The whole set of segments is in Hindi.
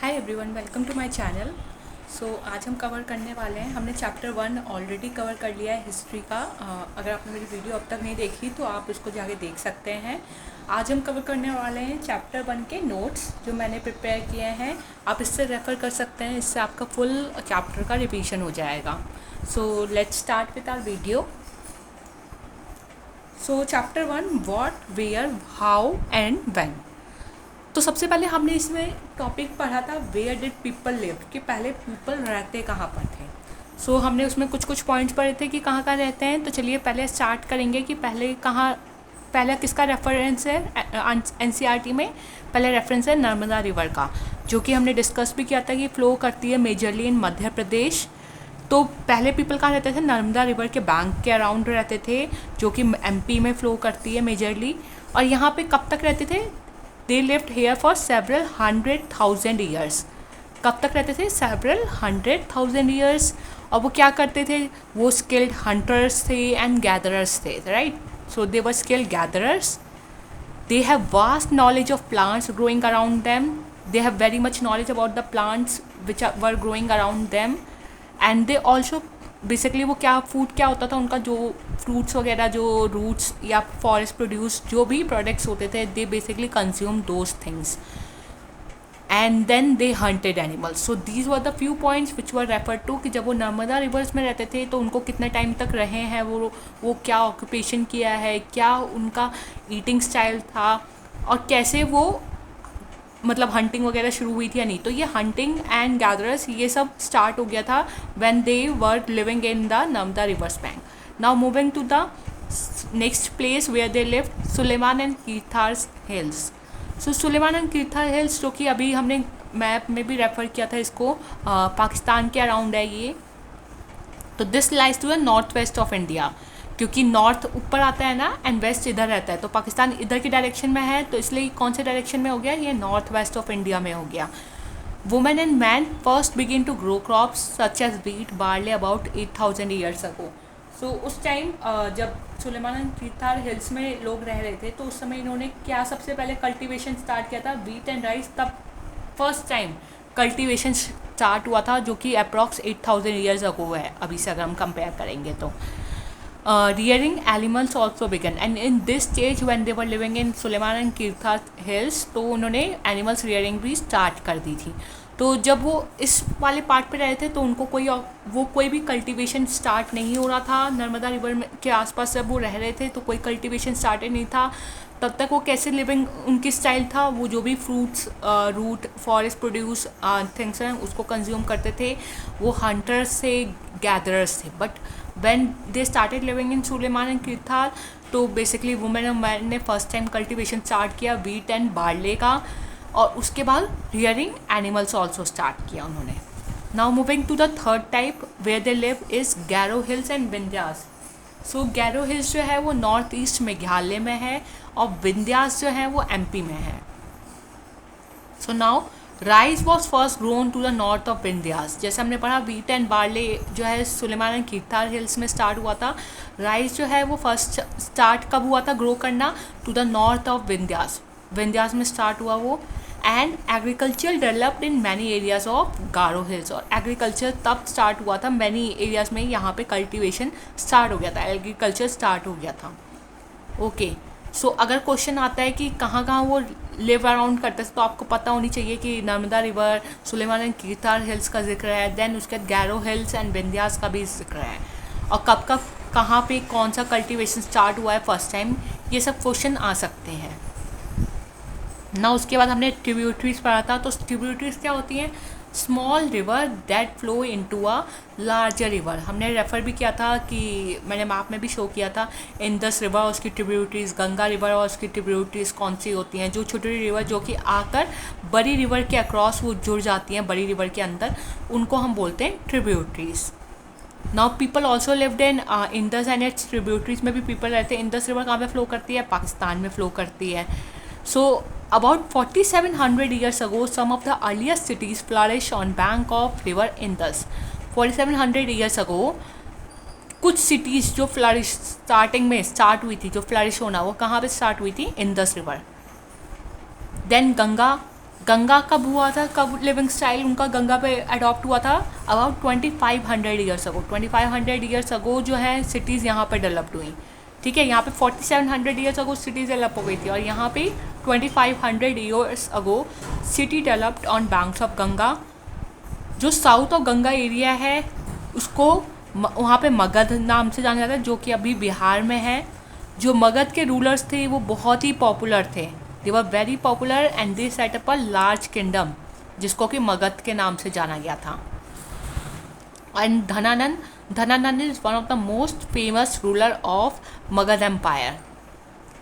Hi everyone, welcome to my channel. आज हम कवर करने वाले हैं, हमने चैप्टर 1 ऑलरेडी कवर कर लिया है हिस्ट्री का। अगर आपने मेरी वीडियो अब तक नहीं देखी तो आप उसको जाके देख सकते हैं। आज हम कवर करने वाले हैं चैप्टर 1 के नोट्स जो मैंने प्रिपेयर किए हैं। आप इससे रेफ़र कर सकते हैं, इससे आपका फुल चैप्टर का रिवीजन हो जाएगा। So let's start with our video. Chapter 1, what, where, how and when. तो सबसे पहले हमने इसमें टॉपिक पढ़ा था वेयर डिड पीपल लिव, कि पहले पीपल रहते कहाँ पर थे। हमने उसमें कुछ कुछ पॉइंट्स पढ़े थे कि कहाँ कहाँ रहते हैं। तो चलिए पहले स्टार्ट करेंगे कि पहला किसका रेफरेंस है एनसीईआरटी में। पहले रेफरेंस है नर्मदा रिवर का, जो कि हमने डिस्कस भी किया था कि फ़्लो करती है मेजरली इन मध्य प्रदेश। तो पहले पीपल कहाँ रहते थे? नर्मदा रिवर के बैंक के अराउंड रहते थे, जो कि एमपी में फ़्लो करती है मेजरली। और यहाँ पे कब तक रहते थे? They lived here for several 100,000 years. कब तक रहते थे? Several 100,000 years. और वो क्या करते थे? वो स्किल्ड हंटर्स थे एंड गैदरर्स थे, right? So they were skilled gatherers. They have vast knowledge of plants growing around them. They have very much knowledge about the plants which were growing around them. And they also basically वो क्या फूड क्या होता था उनका, जो फ्रूट्स वगैरह, जो रूट्स या फॉरेस्ट प्रोड्यूस जो भी प्रोडक्ट्स होते थे, they basically consume those things and then they hunted animals. So these were the few points which were refer to कि जब वो नर्मदा रिवर्स में रहते थे तो उनको कितने टाइम तक रहे हैं, वो क्या ऑक्यूपेशन किया है, क्या उनका ईटिंग स्टाइल था, और कैसे वो मतलब हंटिंग वगैरह शुरू हुई थी या नहीं. तो ये हंटिंग एंड गैदरर्स ये सब स्टार्ट हो गया था when they were living in the Narmada rivers bank. Now moving to the next place where they live, Sulaiman and Kirthars hills. Sulaiman and Kirthar hills, जो कि अभी हमने मैप में भी रेफर किया था इसको, पाकिस्तान के अराउंड है ये. तो this lies to the north west of India, क्योंकि नॉर्थ ऊपर आता है ना एंड वेस्ट इधर रहता है, तो पाकिस्तान इधर की डायरेक्शन में है, तो इसलिए कौन से डायरेक्शन में हो गया? ये नॉर्थ वेस्ट ऑफ इंडिया में हो गया. Women and man first begin to grow crops such as wheat, barley about 8,000 years ago. उस टाइम जब सुलेमान एंड कीर्थार हिल्स में लोग रह रहे थे, तो उस समय इन्होंने क्या सबसे पहले कल्टीवेशन स्टार्ट किया था? Wheat and rice. तब फर्स्ट टाइम कल्टीवेशन स्टार्ट हुआ था, जो कि अप्रॉक्स 8,000 ईयर्स अगो है अभी से अगर हम कंपेयर करेंगे तो. Rearing animals also began, and in this stage when they were living in Sulaiman and Kirthar hills, तो उन्होंने एनिमल्स रियरिंग भी स्टार्ट कर दी थी. तो जब वो इस वाले पार्ट पे रहे थे तो उनको कोई भी कल्टीवेशन स्टार्ट नहीं हो रहा था. नर्मदा रिवर में के आसपास जब वो रह रहे थे तो कोई कल्टीवेशन स्टार्ट ही नहीं था. तब तक वो कैसे लिविंग उनकी स्टाइल था, वो जो भी fruits, root, forest produce things हैं उसको कंज्यूम करते थे. वो हंटर्स थे, गैदरर्स थे. But when they started living in Sulaiman and Kirthar, तो बेसिकली वुमेन और मैन ने फर्स्ट टाइम कल्टीवेशन स्टार्ट किया व्हीट एंड बार्ले का, और उसके बाद रियरिंग एनिमल्स ऑल्सो स्टार्ट किया उन्होंने. Now moving to the third type where they live is Garo hills and Vindhyas. Garo hills जो है वो नॉर्थ ईस्ट मेघालय में है, और विंध्यास जो है वो एमपी में है. Now rice was first grown to the north of Vindhyas. जैसे हमने पढ़ा व्हीट एंड बार्ले जो है सुलेमान एंड कीर्थार हिल्स में स्टार्ट हुआ था. राइस जो है वो फर्स्ट स्टार्ट कब हुआ था ग्रो करना? To the north of Vindhyas. Vindhyas में स्टार्ट हुआ वो. And agriculture developed in many areas of Garo hills. और एग्रीकल्चर तब स्टार्ट हुआ था मैनी एरियाज में, यहाँ पे कल्टिवेशन स्टार्ट हो गया था, एग्रीकल्चर स्टार्ट हो गया था. ओके. अगर क्वेश्चन आता है कि कहाँ कहाँ वो लिव अराउंड करते हैं, तो आपको पता होनी चाहिए कि Narmada river, Sulaiman and Kirthar hills का जिक्र है, देन उसके बाद गैरो हिल्स एंड विंध्यास का भी जिक्र है, और कब कब कहाँ पे कौन सा कल्टीवेशन स्टार्ट हुआ है फर्स्ट टाइम, ये सब क्वेश्चन आ सकते हैं ना. उसके बाद हमने ट्रिब्यूटरीज पढ़ा था. तो ट्रिब्यूटरीज क्या होती हैं? Small river that flow into a larger river. हमने रेफ़र भी किया था कि मैंने मैप में भी शो किया था इंडस रिवर और उसकी ट्रिब्यूटरीज, गंगा रिवर और उसकी ट्रिब्यूटरीज कौन सी होती हैं. जो छोटी रिवर जो कि आकर बड़ी रिवर के अक्रॉस वो जुड़ जाती हैं, बड़ी रिवर के अंदर, उनको हम बोलते हैं tributaries. Now people also lived in Indus and it's tributaries में भी पीपल रहते हैं. इंडस रिवर कहाँ पे फ्लो करती है? पाकिस्तान में फ्लो करती है. About 4,700 years ago, some of the earliest cities flourished on bank of river Indus. 4,700 years ago, कुछ सिटीज़ जो फ्लरिश स्टार्टिंग में स्टार्ट हुई थी, जो फ्लरिश होना, वो कहाँ पे स्टार्ट हुई थी? इंडस रिवर. देन गंगा गंगा कब हुआ था, कब लिविंग स्टाइल उनका गंगा पे अडॉप्ट हुआ था? About 2500 years ago. 2500 years ago जो है सिटीज़ यहाँ पे डेवलप्ड हुई। ठीक है, यहाँ पे 4700 ईयर्स अगो सिटीज़ डेवलप हो गई थी, और यहाँ पे 2500 years ago city developed on banks of Ganga. जो साउथ ऑफ गंगा एरिया है उसको वहाँ पे मगध नाम से जाना जाता है, जो कि अभी बिहार में है। जो मगध के रूलर्स थे वो बहुत ही पॉपुलर थे, they were very popular and they set up a large kingdom जिसको कि मगध के नाम से जाना गया था। And Dhanananda is one of the most famous ruler of Magadha empire.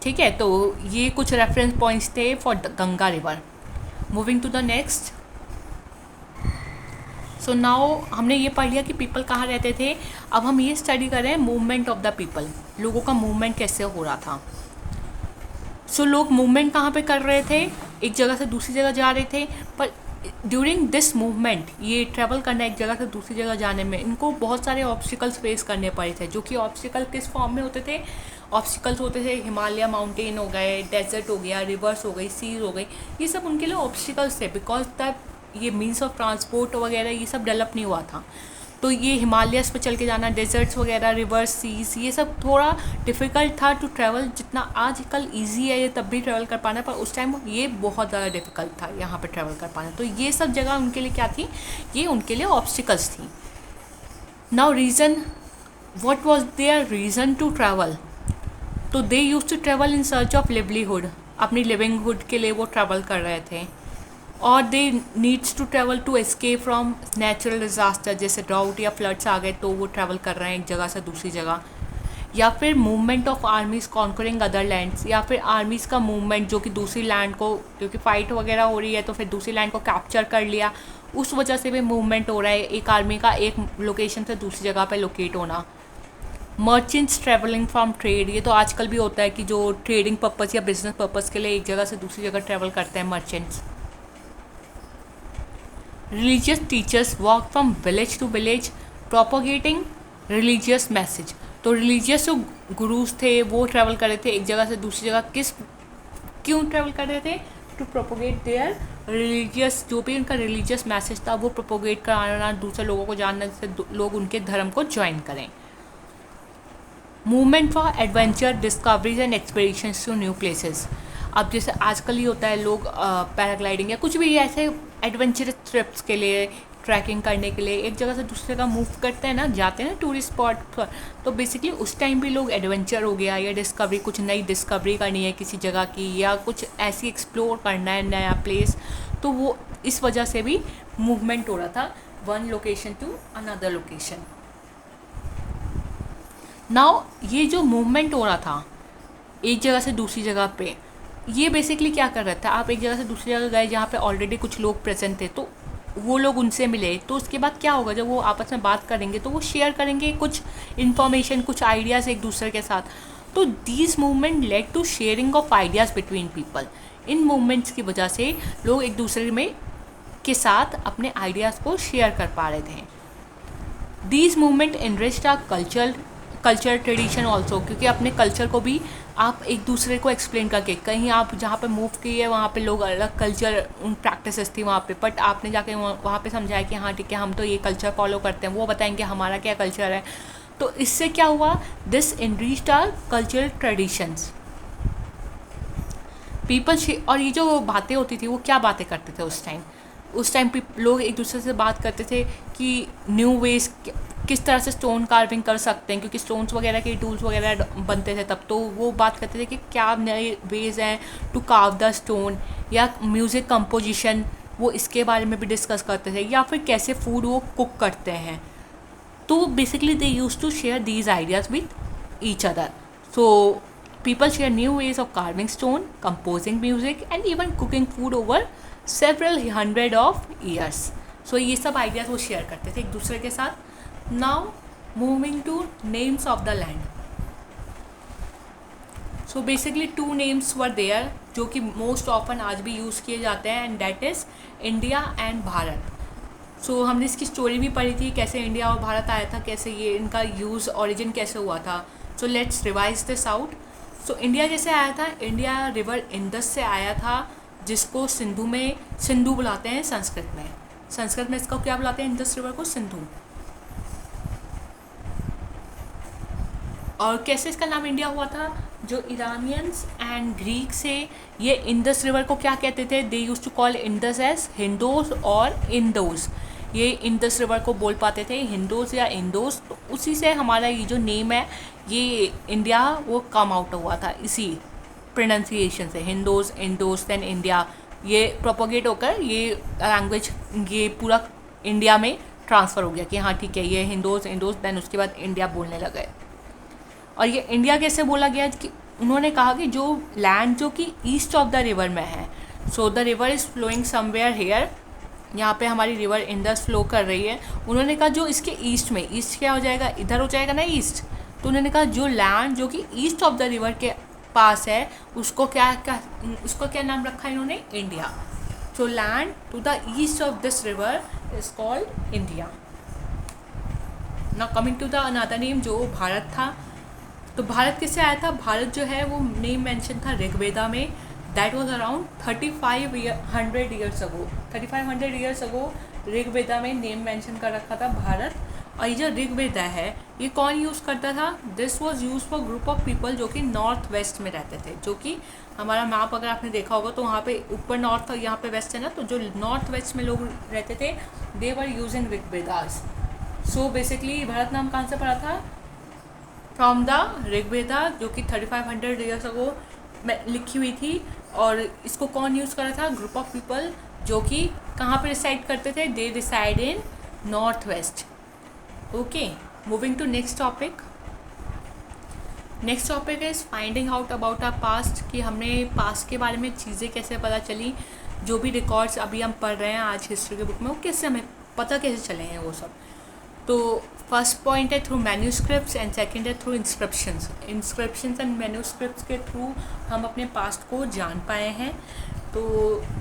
ठीक है, तो ये कुछ रेफरेंस पॉइंट्स थे for Ganga river. Moving to the next. So now हमने ये पढ़ लिया कि पीपल कहाँ रहते थे। अब हम ये स्टडी कर रहे हैं मूवमेंट ऑफ द पीपल, लोगों का मूवमेंट कैसे हो रहा था। सो लोग मूवमेंट कहाँ पे कर रहे थे, एक जगह से दूसरी जगह जा रहे थे, पर ड्यूरिंग दिस मूवमेंट ये ट्रैवल करना एक जगह से दूसरी जगह जाने में इनको बहुत सारे ऑब्स्टिकल्स फेस करने पड़े थे। जो कि ऑब्स्टिकल किस फॉर्म में होते थे? ऑब्स्टिकल्स होते थे हिमालय माउंटेन हो गए, डेजर्ट हो गया, रिवर्स हो गई, सीज हो गई, ये सब उनके लिए ऑब्स्टिकल्स थे, बिकॉज तब ये मीन्स ऑफ ट्रांसपोर्ट वगैरह ये सब डेवलप नहीं हुआ था। तो ये हिमालयस पे चल के जाना, डेजर्ट्स वगैरह, रिवर्स, सीज, ये सब थोड़ा डिफ़िकल्ट था टू ट्रैवल। जितना आजकल इजी है ये तब भी ट्रैवल कर पाना, पर उस टाइम ये बहुत ज़्यादा डिफ़िकल्ट था यहाँ पे ट्रैवल कर पाना। तो ये सब जगह उनके लिए क्या थी? ये उनके लिए ऑब्स्टिकल्स थी। Now reason, what was their reason to travel? तो they used to travel in search of livelihood, अपनी लिविंगहुड के लिए वो ट्रैवल कर रहे थे। और they needs to travel to escape from natural disaster, जैसे ड्राउट या फ्लड्स आ गए तो वो ट्रैवल कर रहे हैं एक जगह से दूसरी जगह। या फिर movement of armies conquering other lands, या फिर आर्मीज़ का मूवमेंट जो कि दूसरी लैंड को, क्योंकि फ़ाइट वगैरह हो रही है तो फिर दूसरी लैंड को कैप्चर कर लिया, उस वजह से भी मूवमेंट हो रहा है एक आर्मी का एक लोकेशन से दूसरी जगह पे लोकेट होना। मर्चेंट्स ट्रैवलिंग फ्रॉम ट्रेड, ये तो आजकल भी होता है कि जो ट्रेडिंग पर्पज़ या बिजनेस पर्पज़ के लिए एक जगह से दूसरी जगह ट्रैवल करते हैं merchants. Religious teachers walk from village to village propogating religious message. तो रिलीजियस जो गुरुज थे वो ट्रैवल कर रहे थे एक जगह से दूसरी जगह, क्यों ट्रैवल कर रहे थे? टू प्रोपोगेट देयर रिलीजियस, जो भी उनका रिलीजियस मैसेज था वो प्रोपोगेट कराना, दूसरे लोगों को जानना, जिससे लोग उनके धर्म को ज्वाइन करें। Movement for adventure, discoveries and expeditions to new places. अब जैसे आजकल ही होता है लोग पैराग्लाइडिंग या कुछ भी ऐसे एडवेंचरस ट्रिप्स के लिए, ट्रैकिंग करने के लिए एक जगह से दूसरी जगह मूव करते हैं ना, जाते हैं ना टूरिस्ट स्पॉट पर। तो बेसिकली उस टाइम भी लोग एडवेंचर हो गया या डिस्कवरी, कुछ नई डिस्कवरी करनी है किसी जगह की, या कुछ ऐसी एक्सप्लोर करना है नया प्लेस, तो वो इस वजह से भी मूवमेंट हो रहा था one location to another location. Now ये जो मूवमेंट हो रहा था एक जगह से दूसरी जगह पे, ये बेसिकली क्या कर रहा था? आप एक जगह से दूसरी जगह गए जहाँ पे ऑलरेडी कुछ लोग प्रेजेंट थे, तो वो लोग उनसे मिले, तो उसके बाद क्या होगा? जब वो आपस में बात करेंगे तो वो शेयर करेंगे कुछ इन्फॉर्मेशन, कुछ आइडियाज़ एक दूसरे के साथ। तो these movement led to sharing of ideas between people. इन मूवमेंट्स की वजह से लोग एक दूसरे में के साथ अपने आइडियाज़ को शेयर कर पा रहे थे। These movement enriched our culture tradition also, क्योंकि अपने कल्चर को भी आप एक दूसरे को एक्सप्लेन करके, कहीं आप जहाँ पे मूव किए वहाँ पे लोग अलग कल्चर प्रैक्टिसेस थी वहाँ पे, बट आपने जाके वहाँ पे समझाया कि हाँ ठीक है हम तो ये कल्चर फॉलो करते हैं, वो बताएंगे हमारा क्या कल्चर है। तो इससे क्या हुआ? This enriched our cultural traditions people. और ये जो बातें होती थी वो क्या बातें करते थे उस टाइम लोग एक दूसरे से बात करते थे कि न्यू वेज किस तरह से स्टोन कार्विंग कर सकते हैं, क्योंकि स्टोन्स वगैरह के टूल्स वगैरह बनते थे तब, तो वो बात करते थे कि क्या नए वेज हैं टू कार्व द स्टोन, या म्यूज़िक कंपोजिशन वो इसके बारे में भी डिस्कस करते थे, या फिर कैसे फूड वो कुक करते हैं। तो basically they use to share these ideas with each other. So people share new ways of carving stone, composing music and even cooking food over several hundred of years. So ये सब आइडियाज़ वो शेयर करते थे एक दूसरे के साथ। Now moving to names of the land. So basically two names were there जो कि most often आज भी यूज़ किए जाते हैं, and that is India and Bharat. सो हमने इसकी स्टोरी भी पढ़ी थी कैसे इंडिया और भारत आया था, कैसे ये इनका यूज़ ओरिजिन कैसे हुआ था। So let's revise this out. So India कैसे आया था? इंडिया रिवर इंडस से आया था जिसको सिंधु में सिंधु बुलाते हैं संस्कृत में। संस्कृत में इसको क्या बुलाते हैं? इंडस रिवर को सिंधु। और कैसे इसका नाम इंडिया हुआ था? जो ईरानियंस एंड ग्रीक से ये इंडस रिवर को क्या कहते थे? They use to call Indus as Hindos और इंडोस। ये इंडस रिवर को बोल पाते थे हिंदोस या इंडोस, तो उसी से हमारा ये जो नेम है ये इंडिया वो कम आउट हुआ था, इसी प्रोनाउंसिएशन से, हिंदोस इंडोस देन इंडिया। ये प्रोपोगेट होकर ये लैंग्वेज ये पूरा इंडिया में ट्रांसफ़र हो गया कि हाँ ठीक है ये हिंदोस इंडोस, देन उसके बाद इंडिया बोलने लगे। और ये इंडिया कैसे बोला गया कि उन्होंने कहा कि जो लैंड जो कि ईस्ट ऑफ द रिवर में है, so the river is flowing somewhere here, यहाँ पे हमारी रिवर इंडस फ्लो कर रही है। उन्होंने कहा जो इसके ईस्ट में, ईस्ट क्या हो जाएगा? इधर हो जाएगा ना ईस्ट। तो उन्होंने कहा जो लैंड जो कि ईस्ट ऑफ द रिवर के पास है उसको उसको क्या नाम रखा है इन्होंने? India. So land to the east of this river is called India. Now coming to the another name जो भारत था। तो भारत किससे आया था? भारत जो है वो नेम मेंशन था ऋग्वेदा में। That was around 3500 years ago. 3500 years ago Rigveda में नेम मेंशन कर रखा था भारत। और ये जो ऋग्वेदा है ये कौन यूज़ करता था? This was use for group of people जो कि नॉर्थ वेस्ट में रहते थे। जो कि हमारा मैप अगर आपने देखा होगा तो वहाँ पे ऊपर नॉर्थ और यहाँ पे वेस्ट है ना, तो जो नॉर्थ वेस्ट में लोग रहते थे they were using Rigvedas. So basically Bharat नाम कहाँ से पड़ा था? फ्रॉम द ऋग्वेदा, जो कि 3500 ईयर्स अगो में लिखी हुई थी। और इसको कौन यूज़ कर रहा था? ग्रुप ऑफ पीपल जो कि कहाँ पे रिसाइड करते थे? They reside in north west. Okay, moving to next topic. Next topic is finding out about our past, कि हमने पास्ट के बारे में चीज़ें कैसे पता चली। जो भी रिकॉर्ड्स अभी हम पढ़ रहे हैं आज हिस्ट्री के बुक में, वो कैसे हमें पता कैसे चले हैं वो सब। तो फर्स्ट पॉइंट है थ्रू मैन्यूस्क्रिप्ट्स एंड सेकंड है through inscriptions. Inscriptions and manuscripts के थ्रू हम अपने पास्ट को जान पाए हैं। तो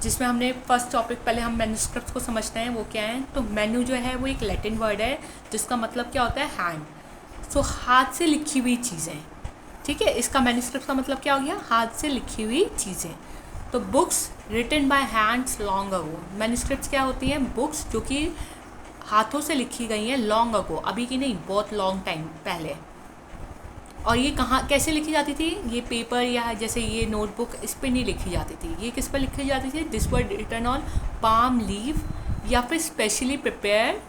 जिसमें हमने फर्स्ट टॉपिक, पहले हम मैन्यूस्क्रिप्ट्स को समझते हैं वो क्या है। तो मैन्यू जो है वो एक लैटिन वर्ड है जिसका मतलब क्या होता है? हैंड। सो हाथ से लिखी हुई चीज़ें, ठीक है। इसका मैन्यूस्क्रिप्ट का मतलब क्या हो गया? हाथ से लिखी हुई चीज़ें। तो books written by hands long ago. Manuscripts क्या होती हैं? बुक्स जो कि हाथों से लिखी गई हैं लॉन्ग अगो, अभी की नहीं, बहुत लॉन्ग टाइम पहले। और ये कहाँ कैसे लिखी जाती थी? ये पेपर या जैसे ये नोटबुक, इस पर नहीं लिखी जाती थी। ये किस पर लिखी जाती थी? This were written on palm leave या फिर specially prepare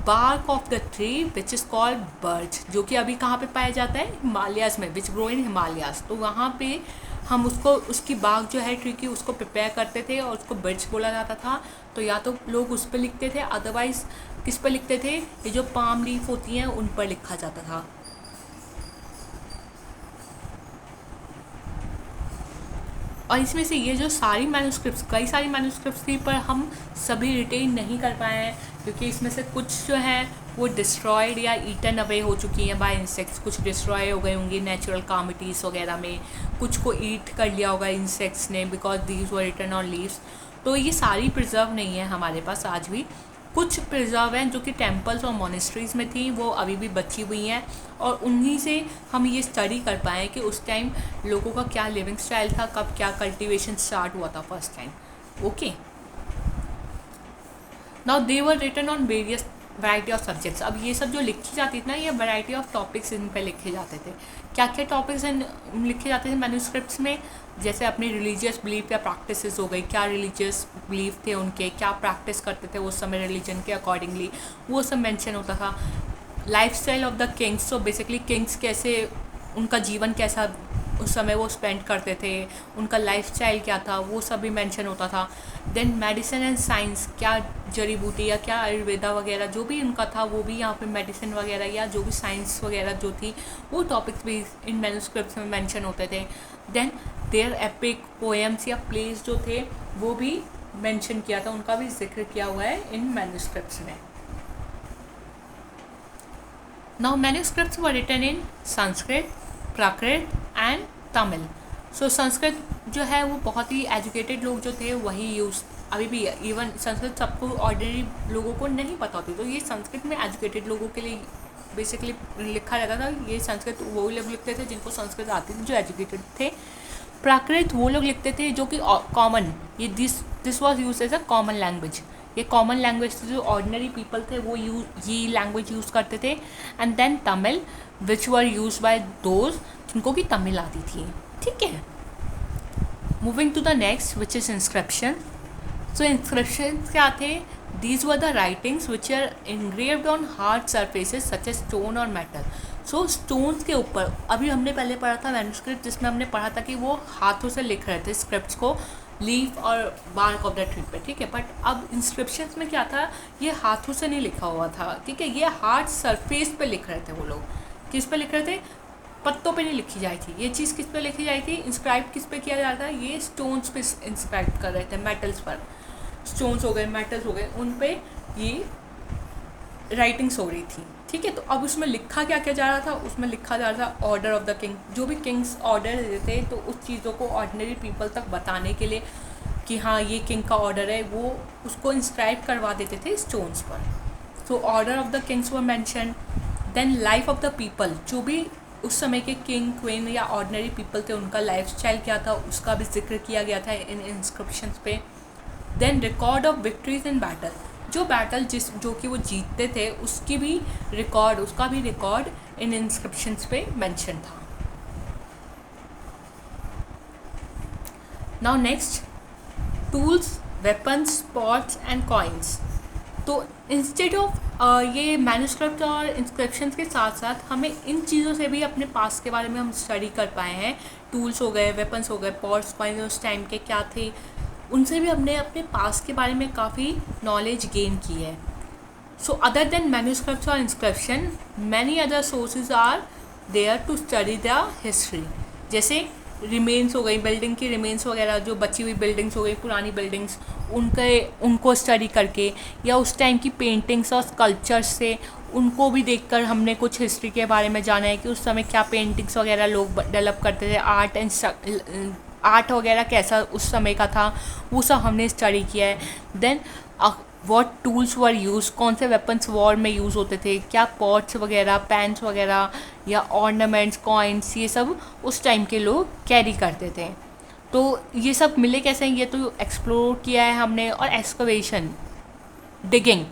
bark of the tree which is called birch, जो कि अभी कहाँ पे पाया जाता है? हिमालयाज़ में, विच ग्रो इन हिमालयाज़। तो वहाँ पे हम उसको, उसकी बाग जो है ट्री की, उसको प्रिपेयर करते थे और उसको बर्च बोला जाता था। तो या तो लोग उस पर लिखते थे, अदरवाइज़ किस पर लिखते थे? ये जो पाम लीफ होती हैं उन पर लिखा जाता था। और इसमें से ये जो सारी मैन्यूस्क्रिप्ट्स, कई सारी मैन्यूस्क्रिप्ट्स थी, पर हम सभी रिटेन नहीं कर पाए हैं क्योंकि इसमें से कुछ जो है वो डिस्ट्रॉयड या ईटन अवे हो चुकी हैं बाय इंसेक्ट्स। कुछ डिस्ट्रॉय हो गए होंगे नेचुरल कामिटीज़ वगैरह में, कुछ को ईट कर लिया होगा इंसेक्ट्स ने, because these were written on leaves. तो ये सारी प्रिजर्व नहीं है हमारे पास आज भी। कुछ प्रिजर्व हैं जो कि टेम्पल्स और मोनेस्ट्रीज़ में थी, वो अभी भी बची हुई हैं। और उन्हीं से हम ये स्टडी कर पाएँ कि उस टाइम लोगों का क्या लिविंग स्टाइल था, कब क्या कल्टीवेशन स्टार्ट हुआ था first time. Okay, now they were written on various variety of subjects. अब ये सब जो लिखी जाती थी ना, ये वैरायटी ऑफ टॉपिक्स इन पे लिखे जाते थे। क्या क्या टॉपिक्स लिखे जाते थे मैन्यूस्क्रिप्ट्स में? जैसे अपनी रिलीजियस बिलीफ या प्रैक्टिसेस हो गई, क्या रिलीजियस बिलीफ थे उनके, क्या प्रैक्टिस करते थे उस समय रिलीजन के अकॉर्डिंगली, वो सब मेंशन होता था। Life style of the Kings, तो बेसिकली किंग्स कैसे, उनका जीवन कैसा उस समय वो स्पेंड करते थे, उनका लाइफ स्टाइल क्या था, वो सब भी मेंशन होता था। देन मेडिसिन एंड साइंस, क्या जड़ी बूटी या क्या आयुर्वेदा वगैरह जो भी उनका था वो भी यहाँ पे मेडिसिन वगैरह या जो भी साइंस वगैरह जो थी वो टॉपिक्स भी इन मैन्यूस्क्रिप्ट्स में मेंशन होते थे। देन देयर एपिक पोएम्स या प्लेस जो थे वो भी मेंशन किया था, उनका भी जिक्र किया हुआ है इन मैन्यूस्क्रिप्ट्स में। Now manuscripts were written in Sanskrit, Prakrit and Tamil. So Sanskrit जो है वो बहुत ही एजुकेटेड लोग जो थे वही यूज़, अभी भी इवन संस्कृत सबको ऑर्डिनरी लोगों को नहीं पता होती, तो ये संस्कृत में एजुकेटेड लोगों के लिए बेसिकली लिखा रहता था। ये संस्कृत वो लोग लिखते थे जिनको संस्कृत आती थी, जो एजुकेटेड थे। प्राकृत वो लोग लिखते थे जो कि कॉमन, ये this was use as a common language, ये कॉमन लैंग्वेज थी, जो ऑर्डिनरी पीपल थे वो ये लैंग्वेज यूज़ करते थे। And then Tamil which were use by those जिनको कि तमिल आती थी, ठीक है। Moving to the next which is inscription. So inscription क्या थे? These were the writings which are engraved on hard surfaces such as stone और मेटल। सो स्टोन्स के ऊपर, अभी हमने पहले पढ़ा था मैन्युस्क्रिप्ट जिसमें हमने पढ़ा था कि वो हाथों से लिख रहे थे स्क्रिप्ट्स को लीफ और बार्क ऑफ द ट्री पे, ठीक है। बट अब इंस्क्रिप्शंस में क्या था, ये हाथों से नहीं लिखा हुआ था, ठीक है, ये हार्ड सरफेस पे लिख रहे थे वो लोग। किस पे लिख रहे थे? पत्तों पे नहीं लिखी जाती थी ये चीज़, किस पे लिखी जाती थी? इंस्क्राइब किस पे किया जाता है? ये स्टोन्स पे इंस्क्राइब कर रहे थे, मेटल्स पर, स्टोन्स हो गए, मेटल्स हो गए, उन पे ये राइटिंग्स हो रही थी, ठीक है। तो अब उसमें लिखा क्या क्या जा रहा था? उसमें लिखा जा रहा था ऑर्डर ऑफ द किंग, जो भी किंग्स ऑर्डर देते थे तो उस चीज़ों को ऑर्डिनरी पीपल तक बताने के लिए कि हाँ ये किंग का ऑर्डर है, वो उसको इंस्क्राइब करवा देते थे स्टोन्स पर। So order of the kings were mention. Then life of the people, जो भी उस समय के किंग क्वीन या ऑर्डिनरी पीपल थे उनका लाइफ स्टाइल क्या था उसका भी जिक्र किया गया था इन इंस्क्रिप्शंस पे। Then record of victories in battle, जो बैटल जो कि वो जीतते थे उसका भी रिकॉर्ड इन इंस्क्रिप्शंस पे मेंशन था। Now next, tools, weapons, pots and coins. तो इंस्टेड ऑफ ये मैन्युस्क्रिप्ट और इंस्क्रिप्शंस के साथ साथ हमें इन चीज़ों से भी अपने पास्ट के बारे में हम स्टडी कर पाए हैं। टूल्स हो गए, वेपन्स हो गए, पॉट्स, कॉइन्स उस टाइम के क्या थे, उनसे भी हमने अपने पास्ट के बारे में काफ़ी नॉलेज गेन की है। सो अदर देन मैन्युस्क्रिप्ट्स और inscription, many other sources are there to study the history. जैसे रिमेन्स हो गई, बिल्डिंग की रिमेन्स वगैरह, जो बची हुई बिल्डिंग्स हो गई, पुरानी बिल्डिंग्स, उनको स्टडी करके, या उस टाइम की पेंटिंग्स और स्कल्पचर्स से उनको भी देखकर हमने कुछ हिस्ट्री के बारे में जाना है कि उस समय क्या पेंटिंग्स वगैरह लोग डेवलप करते थे, आर्ट वगैरह कैसा उस समय का था, वो सब हमने स्टडी किया है। Then what tools were use, कौन से वेपन्स वॉर में यूज़ होते थे, क्या पॉट्स वगैरह, पैन्स वगैरह या ऑर्नामेंट्स, कॉइन्स, ये सब उस टाइम के लोग कैरी करते थे। तो ये सब मिले कैसे, ये तो एक्सप्लोर किया है हमने। और एक्सकवेशन, डिगिंग,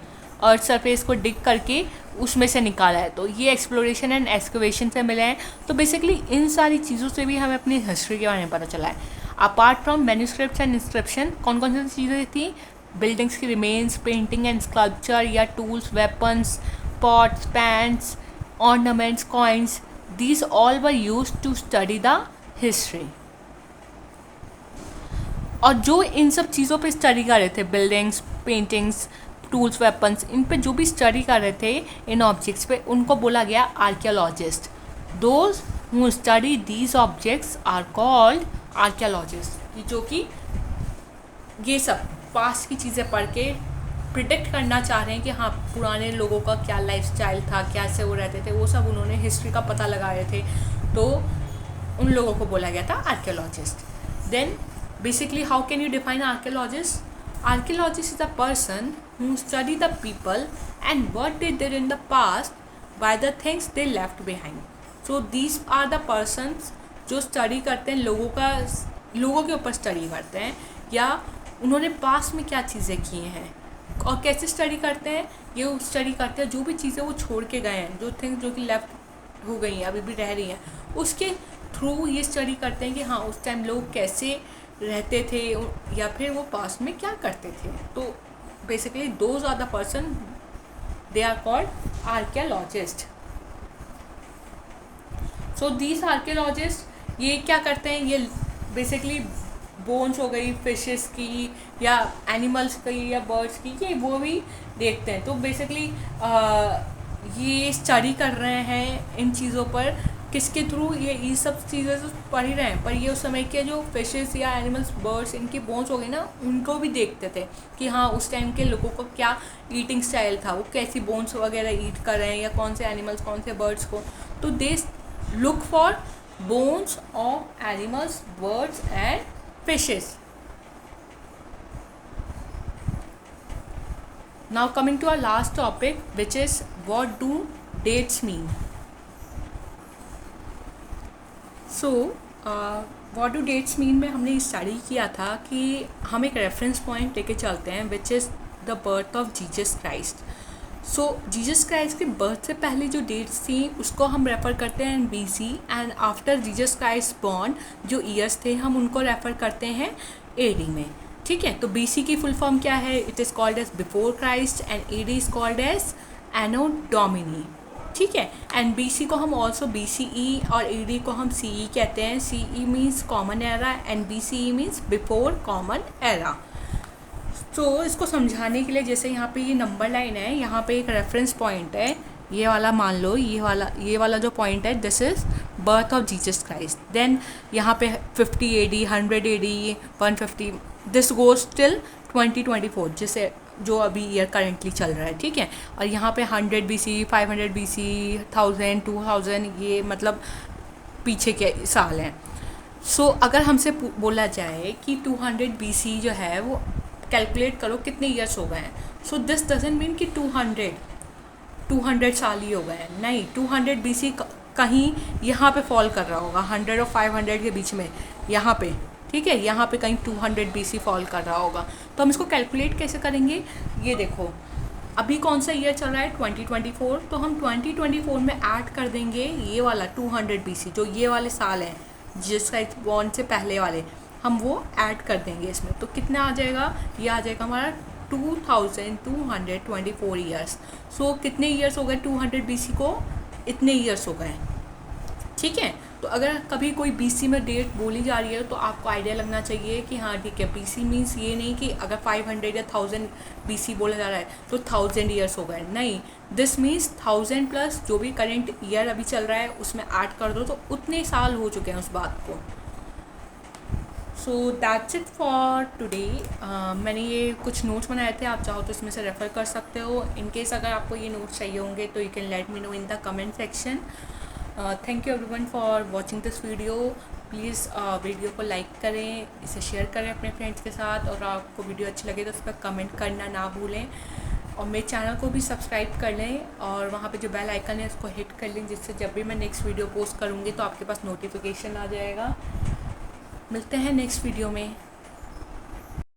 अर्थ सरफेस को डिग करके उसमें से निकाला है, तो ये एक्सप्लोरेशन एंड एक्सकवेशन से मिले हैं। तो बेसिकली इन सारी चीज़ों से भी हमें अपनी हिस्ट्री के बारे में पता चला है। Apart from manuscripts and inscription, कौन कौन सी चीज़ें थी? बिल्डिंग्स की रिमेन्स, पेंटिंग एंड स्कल्पचर या tools, weapons, pots, pans, ornaments, coins, these all were used to study the history. और जो इन सब चीज़ों पे स्टडी कर रहे थे, बिल्डिंग्स, पेंटिंग्स, टूल्स, वेपन्स, इन पे जो भी स्टडी कर रहे थे इन ऑब्जेक्ट्स पे, उनको बोला गया archaeologist. Those who study these objects are called archaeologist. जो कि ये सब पास्ट की चीज़ें पढ़ के प्रिडिक्ट करना चाह रहे हैं कि हाँ पुराने लोगों का क्या लाइफस्टाइल था, कैसे वो रहते थे, वो सब उन्होंने हिस्ट्री का पता लगा रहे थे, तो उन लोगों को बोला गया था archaeologist. Then basically how can you define archaeologist? Archaeologist is a person who study the people and what they did in the past by the things they left behind. So these are the persons जो स्टडी करते हैं लोगों के ऊपर स्टडी करते हैं, या उन्होंने पास्ट में क्या चीज़ें की हैं और कैसे स्टडी करते हैं। ये स्टडी करते हैं जो भी चीज़ें वो छोड़ के गए हैं, जो थिंग्स जो कि लेफ्ट हो गई हैं, अभी भी रह रही हैं, उसके थ्रू ये स्टडी करते हैं कि हाँ उस टाइम लोग कैसे रहते थे या फिर वो पास्ट में क्या करते थे। तो basically those are the person, they are called archaeologist. So these archaeologist ये क्या करते हैं, ये बेसिकली बोन्स हो गई फिशेस की या एनिमल्स की या बर्ड्स की, ये वो भी देखते हैं। तो बेसिकली ये स्टडी कर रहे हैं इन चीज़ों पर, किसके थ्रू? ये सब चीज़ें तो पढ़ ही रहे हैं, पर ये उस समय के जो फिशेस या एनिमल्स, बर्ड्स, इनकी बोन्स हो गई ना, उनको भी देखते थे कि हाँ उस टाइम के लोगों का क्या ईटिंग स्टाइल था, वो कैसी बोन्स वगैरह ईट कर रहे हैं, या कौन से एनिमल्स, कौन से बर्ड्स को। तो they look for bones of animals, birds and fishes. Now coming to our last topic which is what do dates mean. So what do dates mean में हमने स्टडी किया था कि हम एक रेफरेंस पॉइंट लेके चलते हैं which is the birth of Jesus Christ. So Jesus Christ के बर्थ से पहले जो डेट्स थी उसको हम रेफ़र करते हैं BC, and after Jesus Christ born जो ईयर्स थे हम उनको रेफ़र करते हैं AD में। ठीक है, तो BC की फुल फॉर्म क्या है? It is called as before Christ and AD is called as anno domini. ठीक है, एंड BC को हम ऑल्सो BCE और AD को हम CE कहते हैं। CE means common era and BCE means before common era. तो इसको समझाने के लिए जैसे यहाँ पे ये नंबर लाइन है, यहाँ पे एक रेफरेंस पॉइंट है, ये वाला मान लो, ये वाला जो पॉइंट है this is birth of Jesus Christ. Then यहाँ पे 50 AD, 100 AD, 150, this goes till 2024 जैसे जो अभी ईयर करेंटली चल रहा है। ठीक है, और यहाँ पे 100 BC, 500 BC, 1000, 2000, ये मतलब पीछे के साल हैं। सो अगर हमसे बोला जाए कि 200 BC जो है वो कैलकुलेट करो कितने ईयर्स हो गए हैं, सो दिस डजंट मीन कि 200 साल ही हो गए हैं। नहीं, 200 BC कहीं यहाँ पे फॉल कर रहा होगा, 100 और 500 के बीच में, यहाँ पे। ठीक है, यहाँ पे कहीं 200 BC फॉल कर रहा होगा। तो हम इसको कैलकुलेट कैसे करेंगे? ये देखो, अभी कौन सा ईयर चल रहा है? 2024। तो हम 2024 में ऐड कर देंगे ये वाला 200 BC, जो ये वाले साल हैं जिसका बॉर्न से पहले वाले, हम वो ऐड कर देंगे इसमें। तो कितना आ जाएगा? ये आ जाएगा हमारा 2224 ईयर्स। सो कितने ईयर्स हो गए 200 BC को? इतने ईयर्स हो गए। ठीक है, तो अगर कभी कोई BC में डेट बोली जा रही है तो आपको आइडिया लगना चाहिए कि हाँ ठीक है, BC मीन्स ये नहीं कि अगर 500 या 1000 BC बोला जा रहा है तो 1000 ईयर्स हो गए। नहीं, दिस मीन्स 1000 प्लस जो भी करेंट ईयर अभी चल रहा है उसमें ऐड कर दो तो उतने साल हो चुके हैं उस बात को। So that's it for today. मैंने ये कुछ नोट्स बनाए थे, आप चाहो तो इसमें से रेफ़र कर सकते हो। इन केस अगर आपको ये नोट्स चाहिए होंगे तो you can let me know in the comment section. Thank you everyone for watching this video. Please video को लाइक करें, इसे शेयर करें अपने फ्रेंड्स के साथ, और आपको वीडियो अच्छी लगे तो उस पर कमेंट करना ना भूलें, और मेरे चैनल को भी सब्सक्राइब कर लें, और वहाँ पे जो बेल आइकन है उसको हिट कर लें, जिससे जब भी मैं नेक्स्ट वीडियो पोस्ट करूँगी तो आपके पास नोटिफिकेशन आ जाएगा। मिलते हैं नेक्स्ट वीडियो में।